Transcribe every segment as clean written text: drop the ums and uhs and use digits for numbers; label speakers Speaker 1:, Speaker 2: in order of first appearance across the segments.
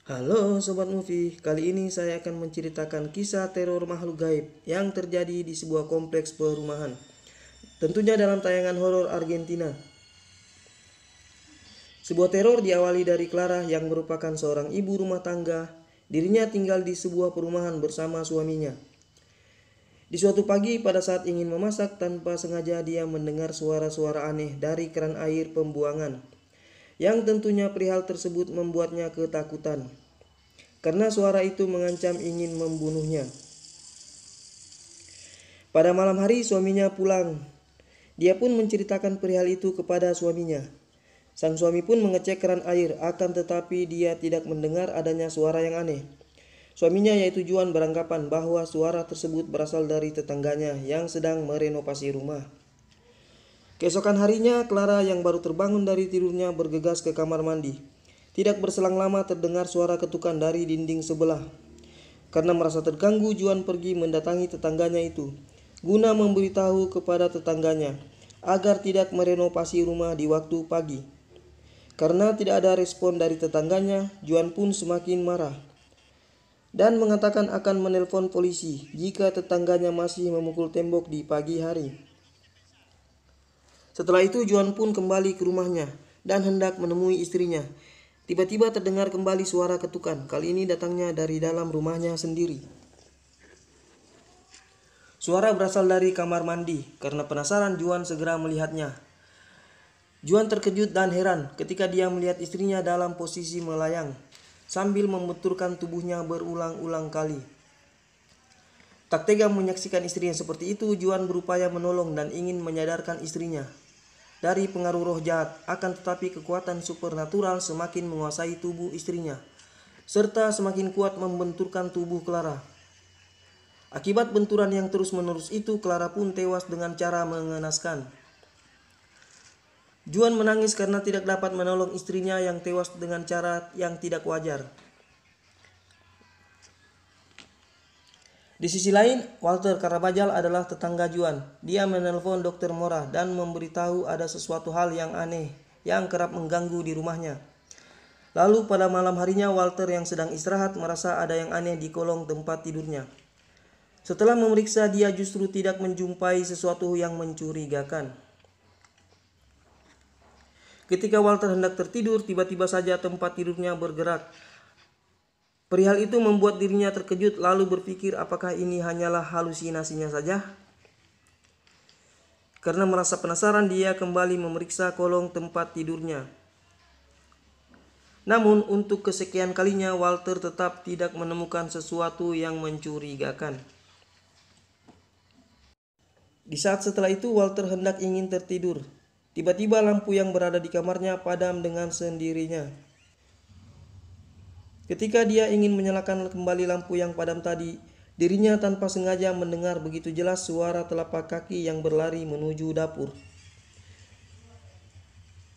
Speaker 1: Halo Sobat Movie, kali ini saya akan menceritakan kisah teror makhluk gaib yang terjadi di sebuah kompleks perumahan. Tentunya dalam tayangan horor Argentina. Sebuah teror diawali dari Clara yang merupakan seorang ibu rumah tangga. Dirinya tinggal di sebuah perumahan bersama suaminya. Di suatu pagi pada saat ingin memasak, tanpa sengaja dia mendengar suara-suara aneh dari keran air pembuangan. Yang tentunya perihal tersebut membuatnya ketakutan. Karena suara itu mengancam ingin membunuhnya. Pada malam hari suaminya pulang. Dia pun menceritakan perihal itu kepada suaminya. Sang suami pun mengecek keran air, akan tetapi dia tidak mendengar adanya suara yang aneh. Suaminya yaitu Juan beranggapan bahwa suara tersebut berasal dari tetangganya yang sedang merenovasi rumah. Keesokan harinya, Clara yang baru terbangun dari tidurnya bergegas ke kamar mandi. Tidak berselang lama terdengar suara ketukan dari dinding sebelah. Karena merasa terganggu, Juan pergi mendatangi tetangganya itu, guna memberitahu kepada tetangganya agar tidak merenovasi rumah di waktu pagi. Karena tidak ada respon dari tetangganya, Juan pun semakin marah dan mengatakan akan menelpon polisi jika tetangganya masih memukul tembok di pagi hari. Setelah itu Juan pun kembali ke rumahnya dan hendak menemui istrinya. Tiba-tiba terdengar kembali suara ketukan, kali ini datangnya dari dalam rumahnya sendiri. Suara berasal dari kamar mandi. Karena penasaran, Juan segera melihatnya. Juan terkejut dan heran ketika dia melihat istrinya dalam posisi melayang sambil membenturkan tubuhnya berulang-ulang kali. Tak tega menyaksikan istrinya seperti itu, Juan berupaya menolong dan ingin menyadarkan istrinya dari pengaruh roh jahat. Akan tetapi kekuatan supernatural semakin menguasai tubuh istrinya, serta semakin kuat membenturkan tubuh Clara. Akibat benturan yang terus-menerus itu, Clara pun tewas dengan cara mengenaskan. Juan menangis karena tidak dapat menolong istrinya yang tewas dengan cara yang tidak wajar. Di sisi lain, Walter Carabajal adalah tetangga Juan. Dia menelpon Dr. Mora dan memberitahu ada sesuatu hal yang aneh yang kerap mengganggu di rumahnya. Lalu pada malam harinya, Walter yang sedang istirahat merasa ada yang aneh di kolong tempat tidurnya. Setelah memeriksa, dia justru tidak menjumpai sesuatu yang mencurigakan. Ketika Walter hendak tertidur, tiba-tiba saja tempat tidurnya bergerak. Perihal itu membuat dirinya terkejut, lalu berpikir apakah ini hanyalah halusinasinya saja. Karena merasa penasaran, dia kembali memeriksa kolong tempat tidurnya. Namun untuk kesekian kalinya, Walter tetap tidak menemukan sesuatu yang mencurigakan. Di saat setelah itu, Walter hendak ingin tertidur. Tiba-tiba lampu yang berada di kamarnya padam dengan sendirinya. Ketika dia ingin menyalakan kembali lampu yang padam tadi, dirinya tanpa sengaja mendengar begitu jelas suara telapak kaki yang berlari menuju dapur.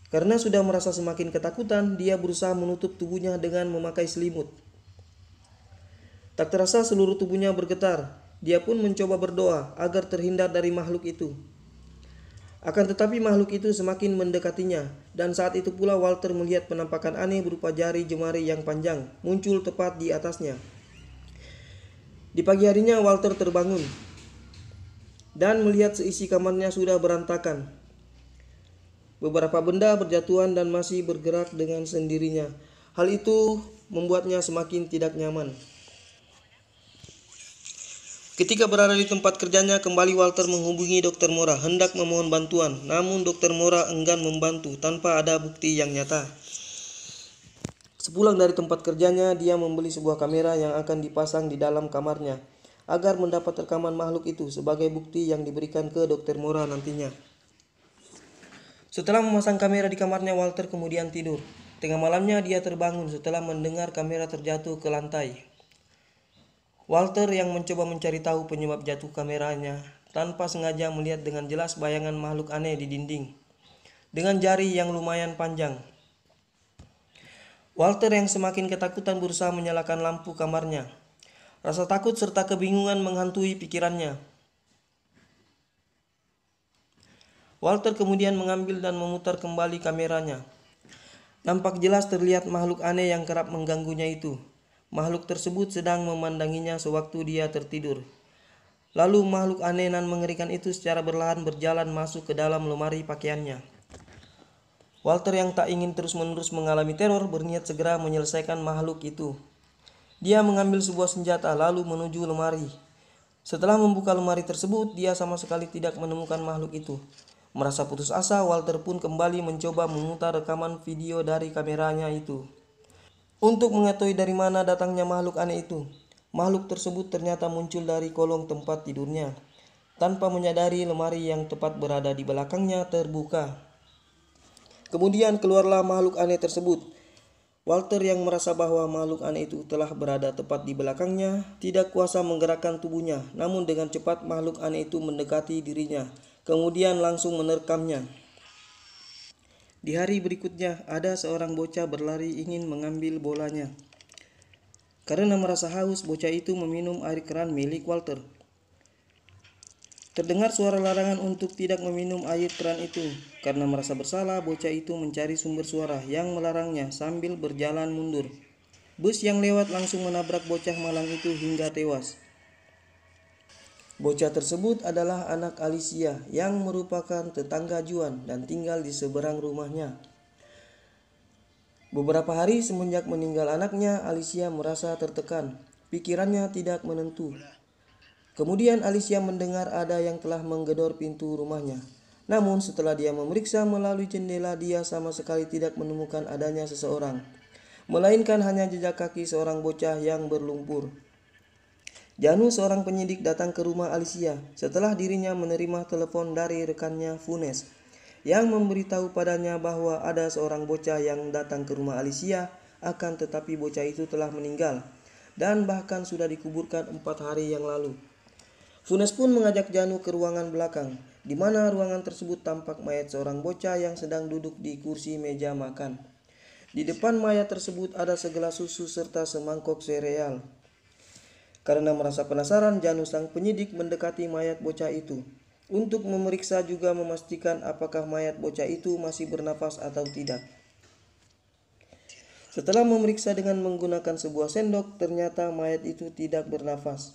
Speaker 1: Karena sudah merasa semakin ketakutan, dia berusaha menutup tubuhnya dengan memakai selimut. Tak terasa seluruh tubuhnya bergetar. Dia pun mencoba berdoa agar terhindar dari makhluk itu. Akan tetapi makhluk itu semakin mendekatinya, dan saat itu pula Walter melihat penampakan aneh berupa jari jemari yang panjang muncul tepat di atasnya. Di pagi harinya Walter terbangun dan melihat seisi kamarnya sudah berantakan. Beberapa benda berjatuhan dan masih bergerak dengan sendirinya. Hal itu membuatnya semakin tidak nyaman. Ketika berada di tempat kerjanya, kembali Walter menghubungi Dr. Mora hendak memohon bantuan. Namun Dr. Mora enggan membantu tanpa ada bukti yang nyata. Sepulang dari tempat kerjanya, dia membeli sebuah kamera yang akan dipasang di dalam kamarnya agar mendapat rekaman makhluk itu sebagai bukti yang diberikan ke Dr. Mora nantinya. Setelah memasang kamera di kamarnya, Walter kemudian tidur. Tengah malamnya dia terbangun setelah mendengar kamera terjatuh ke lantai. Walter yang mencoba mencari tahu penyebab jatuh kameranya tanpa sengaja melihat dengan jelas bayangan makhluk aneh di dinding dengan jari yang lumayan panjang. Walter yang semakin ketakutan berusaha menyalakan lampu kamarnya. Rasa takut serta kebingungan menghantui pikirannya. Walter kemudian mengambil dan memutar kembali kameranya. Nampak jelas terlihat makhluk aneh yang kerap mengganggunya itu. Makhluk tersebut sedang memandanginya sewaktu dia tertidur. Lalu makhluk aneh dan mengerikan itu secara perlahan berjalan masuk ke dalam lemari pakaiannya. Walter yang tak ingin terus-menerus mengalami teror berniat segera menyelesaikan makhluk itu. Dia mengambil sebuah senjata lalu menuju lemari. Setelah membuka lemari tersebut, dia sama sekali tidak menemukan makhluk itu. Merasa putus asa, Walter pun kembali mencoba memutar rekaman video dari kameranya itu untuk mengetahui dari mana datangnya makhluk aneh itu. Makhluk tersebut ternyata muncul dari kolong tempat tidurnya. Tanpa menyadari, lemari yang tepat berada di belakangnya terbuka. Kemudian keluarlah makhluk aneh tersebut. Walter yang merasa bahwa makhluk aneh itu telah berada tepat di belakangnya, tidak kuasa menggerakkan tubuhnya. Namun dengan cepat makhluk aneh itu mendekati dirinya, kemudian langsung menerkamnya. Di hari berikutnya, ada seorang bocah berlari ingin mengambil bolanya. Karena merasa haus, bocah itu meminum air keran milik Walter. Terdengar suara larangan untuk tidak meminum air keran itu. Karena merasa bersalah, bocah itu mencari sumber suara yang melarangnya sambil berjalan mundur. Bus yang lewat langsung menabrak bocah malang itu hingga tewas. Bocah tersebut adalah anak Alicia yang merupakan tetangga Juan dan tinggal di seberang rumahnya. Beberapa hari semenjak meninggal anaknya, Alicia merasa tertekan. Pikirannya tidak menentu. Kemudian Alicia mendengar ada yang telah menggedor pintu rumahnya. Namun setelah dia memeriksa melalui jendela, dia sama sekali tidak menemukan adanya seseorang, melainkan hanya jejak kaki seorang bocah yang berlumpur. Janu, seorang penyidik, datang ke rumah Alicia setelah dirinya menerima telepon dari rekannya Funes yang memberitahu padanya bahwa ada seorang bocah yang datang ke rumah Alicia, akan tetapi bocah itu telah meninggal dan bahkan sudah dikuburkan 4 hari yang lalu. Funes pun mengajak Janu ke ruangan belakang, di mana ruangan tersebut tampak mayat seorang bocah yang sedang duduk di kursi meja makan. Di depan mayat tersebut ada segelas susu serta semangkok sereal. Karena merasa penasaran, Janu sang penyidik mendekati mayat bocah itu untuk memeriksa juga memastikan apakah mayat bocah itu masih bernafas atau tidak. Setelah memeriksa dengan menggunakan sebuah sendok, ternyata mayat itu tidak bernafas.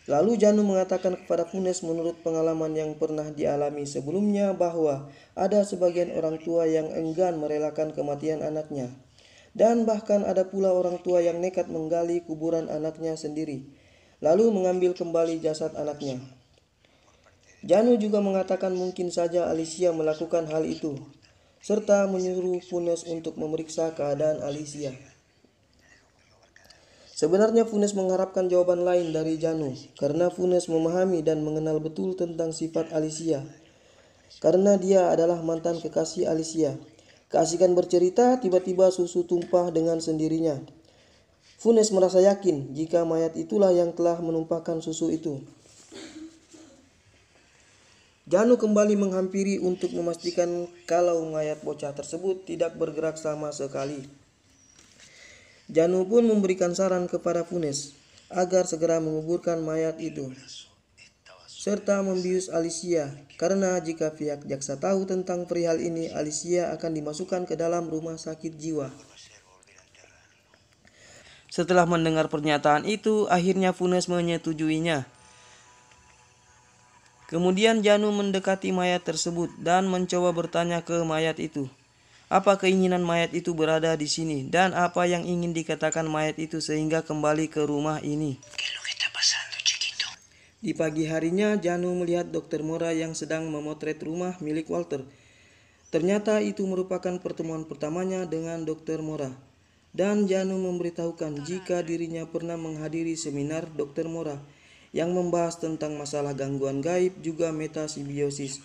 Speaker 1: Lalu Janu mengatakan kepada Funes menurut pengalaman yang pernah dialami sebelumnya bahwa ada sebagian orang tua yang enggan merelakan kematian anaknya. Dan bahkan ada pula orang tua yang nekat menggali kuburan anaknya sendiri, lalu mengambil kembali jasad anaknya. Janu juga mengatakan mungkin saja Alicia melakukan hal itu, serta menyuruh Funes untuk memeriksa keadaan Alicia. Sebenarnya Funes mengharapkan jawaban lain dari Janu, karena Funes memahami dan mengenal betul tentang sifat Alicia. Karena dia adalah mantan kekasih Alicia. Keasikan bercerita, tiba-tiba susu tumpah dengan sendirinya. Funes merasa yakin jika mayat itulah yang telah menumpahkan susu itu. Janu kembali menghampiri untuk memastikan kalau mayat bocah tersebut tidak bergerak sama sekali. Janu pun memberikan saran kepada Funes agar segera menguburkan mayat itu, serta membius Alicia, karena jika pihak jaksa tahu tentang perihal ini, Alicia akan dimasukkan ke dalam rumah sakit jiwa. Setelah mendengar pernyataan itu, akhirnya Funes menyetujuinya. Kemudian Janu mendekati mayat tersebut dan mencoba bertanya ke mayat itu. Apa keinginan mayat itu berada di sini dan apa yang ingin dikatakan mayat itu sehingga kembali ke rumah ini. Di pagi harinya, Janu melihat Dr. Mora yang sedang memotret rumah milik Walter. Ternyata itu merupakan pertemuan pertamanya dengan Dr. Mora. Dan Janu memberitahukan jika dirinya pernah menghadiri seminar Dr. Mora yang membahas tentang masalah gangguan gaib juga metasimbiosis.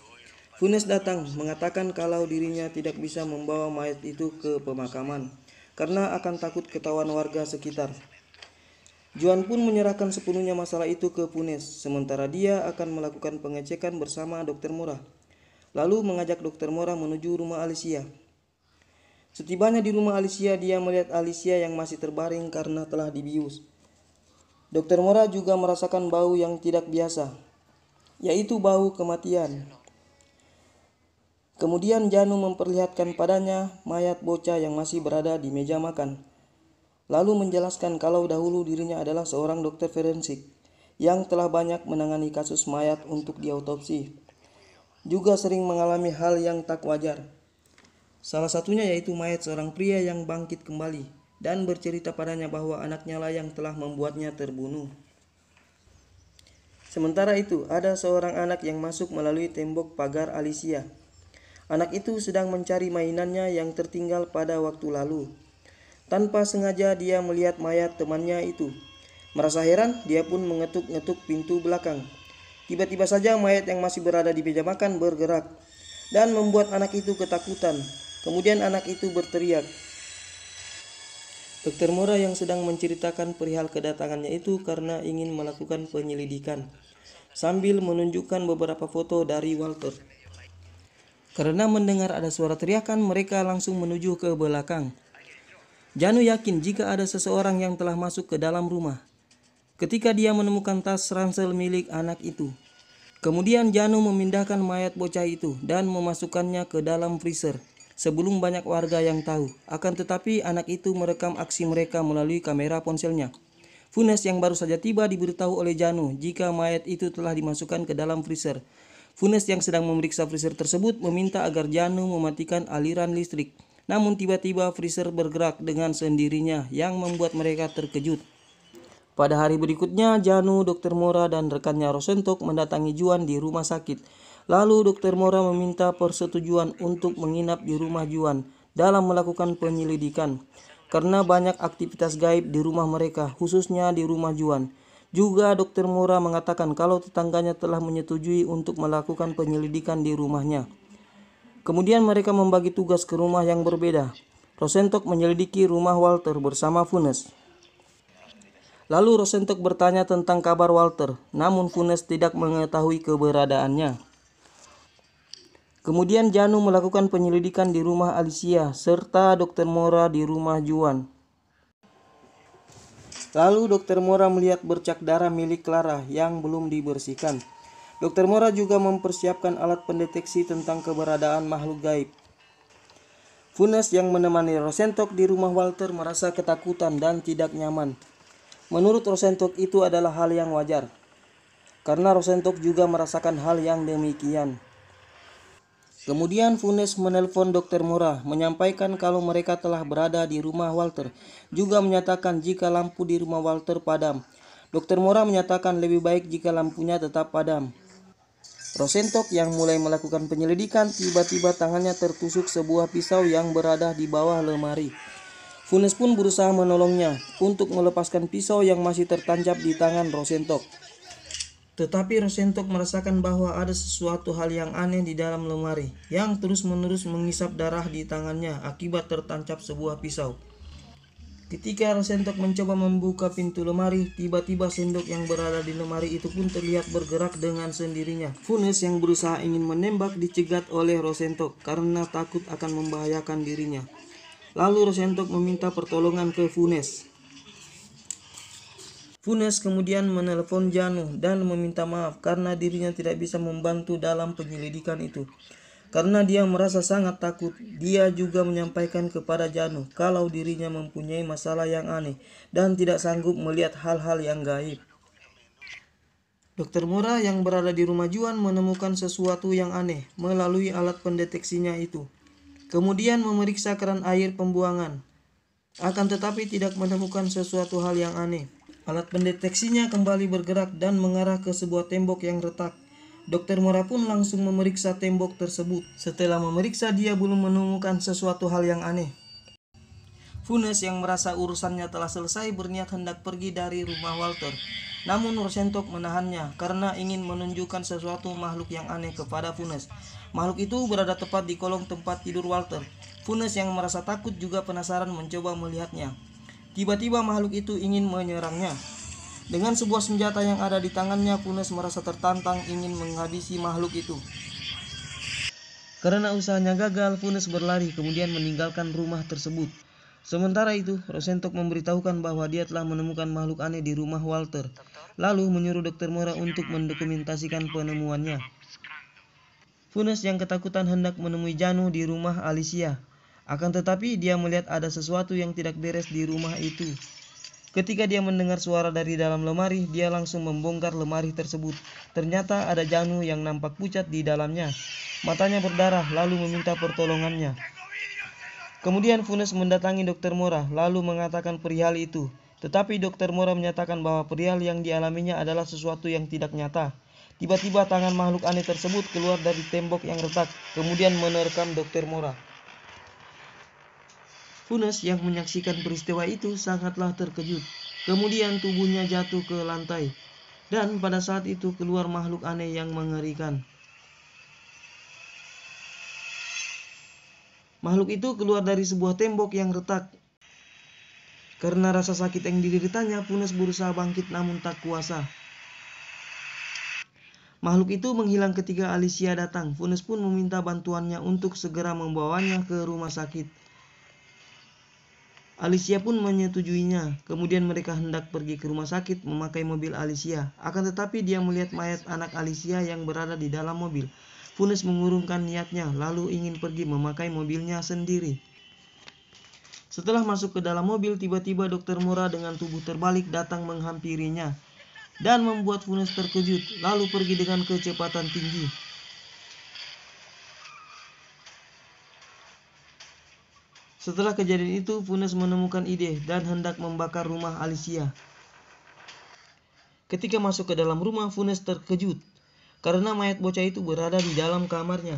Speaker 1: Funes datang mengatakan kalau dirinya tidak bisa membawa mayat itu ke pemakaman karena akan takut ketahuan warga sekitar. Juan pun menyerahkan sepenuhnya masalah itu ke Funes, sementara dia akan melakukan pengecekan bersama Dr. Mora. Lalu mengajak Dr. Mora menuju rumah Alicia. Setibanya di rumah Alicia, dia melihat Alicia yang masih terbaring karena telah dibius. Dr. Mora juga merasakan bau yang tidak biasa, yaitu bau kematian. Kemudian Janu memperlihatkan padanya mayat bocah yang masih berada di meja makan. Lalu menjelaskan kalau dahulu dirinya adalah seorang dokter forensik yang telah banyak menangani kasus mayat untuk diautopsi. Juga sering mengalami hal yang tak wajar. Salah satunya yaitu mayat seorang pria yang bangkit kembali dan bercerita padanya bahwa anaknya lah yang telah membuatnya terbunuh. Sementara itu, ada seorang anak yang masuk melalui tembok pagar Alicia. Anak itu sedang mencari mainannya yang tertinggal pada waktu lalu. Tanpa sengaja dia melihat mayat temannya itu. Merasa heran, dia pun mengetuk-ngetuk pintu belakang. Tiba-tiba saja mayat yang masih berada di meja makan bergerak dan membuat anak itu ketakutan. Kemudian anak itu berteriak. Dokter Mora yang sedang menceritakan perihal kedatangannya itu karena ingin melakukan penyelidikan, sambil menunjukkan beberapa foto dari Walter. Karena mendengar ada suara teriakan, mereka langsung menuju ke belakang. Janu yakin jika ada seseorang yang telah masuk ke dalam rumah. Ketika dia menemukan tas ransel milik anak itu. Kemudian Janu memindahkan mayat bocah itu dan memasukkannya ke dalam freezer sebelum banyak warga yang tahu. Akan tetapi anak itu merekam aksi mereka melalui kamera ponselnya. Funes yang baru saja tiba diberitahu oleh Janu jika mayat itu telah dimasukkan ke dalam freezer. Funes yang sedang memeriksa freezer tersebut meminta agar Janu mematikan aliran listrik. Namun tiba-tiba freezer bergerak dengan sendirinya yang membuat mereka terkejut. Pada hari berikutnya, Janu, Dr. Mora, dan rekannya Rosentok mendatangi Juan di rumah sakit. Lalu Dr. Mora meminta persetujuan untuk menginap di rumah Juan dalam melakukan penyelidikan. Karena banyak aktivitas gaib di rumah mereka, khususnya di rumah Juan. Juga Dr. Mora mengatakan kalau tetangganya telah menyetujui untuk melakukan penyelidikan di rumahnya. Kemudian mereka membagi tugas ke rumah yang berbeda. Rosentok menyelidiki rumah Walter bersama Funes. Lalu Rosentok bertanya tentang kabar Walter, namun Funes tidak mengetahui keberadaannya. Kemudian Janu melakukan penyelidikan di rumah Alicia serta Dr. Mora di rumah Juan. Lalu Dr. Mora melihat bercak darah milik Clara yang belum dibersihkan. Dr. Mora juga mempersiapkan alat pendeteksi tentang keberadaan makhluk gaib. Funes yang menemani Rosentok di rumah Walter merasa ketakutan dan tidak nyaman. Menurut Rosentok itu adalah hal yang wajar, karena Rosentok juga merasakan hal yang demikian. Kemudian Funes menelpon Dr. Mora, menyampaikan kalau mereka telah berada di rumah Walter, juga menyatakan jika lampu di rumah Walter padam. Dr. Mora menyatakan lebih baik jika lampunya tetap padam. Rosentok yang mulai melakukan penyelidikan, tiba-tiba tangannya tertusuk sebuah pisau yang berada di bawah lemari. Funes pun berusaha menolongnya untuk melepaskan pisau yang masih tertancap di tangan Rosentok. Tetapi Rosentok merasakan bahwa ada sesuatu hal yang aneh di dalam lemari yang terus-menerus mengisap darah di tangannya akibat tertancap sebuah pisau. Ketika Rosentok mencoba membuka pintu lemari, tiba-tiba sendok yang berada di lemari itu pun terlihat bergerak dengan sendirinya. Funes yang berusaha ingin menembak dicegat oleh Rosentok karena takut akan membahayakan dirinya. Lalu Rosentok meminta pertolongan ke Funes. Funes kemudian menelepon Janu dan meminta maaf karena dirinya tidak bisa membantu dalam penyelidikan itu. Karena dia merasa sangat takut, dia juga menyampaikan kepada Janu kalau dirinya mempunyai masalah yang aneh dan tidak sanggup melihat hal-hal yang gaib. Dr. Mora yang berada di rumah Juan menemukan sesuatu yang aneh melalui alat pendeteksinya itu. Kemudian memeriksa keran air pembuangan. Akan tetapi tidak menemukan sesuatu hal yang aneh. Alat pendeteksinya kembali bergerak dan mengarah ke sebuah tembok yang retak. Dr. Mora pun langsung memeriksa tembok tersebut. Setelah memeriksa, dia belum menemukan sesuatu hal yang aneh. Funes yang merasa urusannya telah selesai berniat hendak pergi dari rumah Walter. Namun Rosentok menahannya karena ingin menunjukkan sesuatu makhluk yang aneh kepada Funes. Makhluk itu berada tepat di kolong tempat tidur Walter. Funes yang merasa takut juga penasaran mencoba melihatnya. Tiba-tiba makhluk itu ingin menyerangnya. Dengan sebuah senjata yang ada di tangannya, Funes merasa tertantang ingin menghabisi makhluk itu. Karena usahanya gagal, Funes berlari kemudian meninggalkan rumah tersebut. Sementara itu, Rosentok memberitahukan bahwa dia telah menemukan makhluk aneh di rumah Walter, lalu menyuruh Dr. Mora untuk mendokumentasikan penemuannya. Funes yang ketakutan hendak menemui Janu di rumah Alicia. Akan tetapi dia melihat ada sesuatu yang tidak beres di rumah itu. Ketika dia mendengar suara dari dalam lemari, dia langsung membongkar lemari tersebut. Ternyata ada Janu yang nampak pucat di dalamnya. Matanya berdarah lalu meminta pertolongannya. Kemudian Funes mendatangi Dr. Mora lalu mengatakan perihal itu. Tetapi Dr. Mora menyatakan bahwa perihal yang dialaminya adalah sesuatu yang tidak nyata. Tiba-tiba tangan makhluk aneh tersebut keluar dari tembok yang retak, kemudian menerkam Dr. Mora. Funes yang menyaksikan peristiwa itu sangatlah terkejut. Kemudian tubuhnya jatuh ke lantai. Dan pada saat itu keluar makhluk aneh yang mengerikan. Makhluk itu keluar dari sebuah tembok yang retak. Karena rasa sakit yang dideritanya, Funes berusaha bangkit namun tak kuasa. Makhluk itu menghilang ketika Alicia datang. Funes pun meminta bantuannya untuk segera membawanya ke rumah sakit. Alicia pun menyetujuinya. Kemudian mereka hendak pergi ke rumah sakit memakai mobil Alicia. Akan tetapi dia melihat mayat anak Alicia yang berada di dalam mobil. Funes mengurungkan niatnya lalu ingin pergi memakai mobilnya sendiri. Setelah masuk ke dalam mobil, tiba-tiba Dr. Mora dengan tubuh terbalik datang menghampirinya dan membuat Funes terkejut lalu pergi dengan kecepatan tinggi. Setelah kejadian itu, Funes menemukan ide dan hendak membakar rumah Alicia. Ketika masuk ke dalam rumah, Funes terkejut karena mayat bocah itu berada di dalam kamarnya.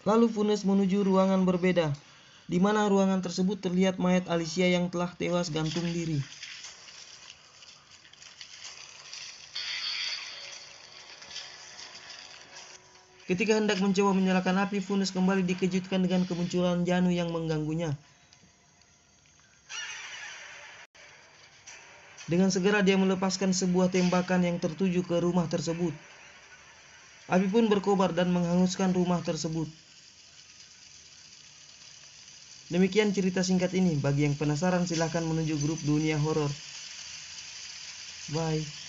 Speaker 1: Lalu Funes menuju ruangan berbeda, di mana ruangan tersebut terlihat mayat Alicia yang telah tewas gantung diri. Ketika hendak mencoba menyalakan api, Funes kembali dikejutkan dengan kemunculan Janu yang mengganggunya. Dengan segera dia melepaskan sebuah tembakan yang tertuju ke rumah tersebut. Api pun berkobar dan menghanguskan rumah tersebut. Demikian cerita singkat ini. Bagi yang penasaran silahkan menuju grup Dunia Horor. Bye.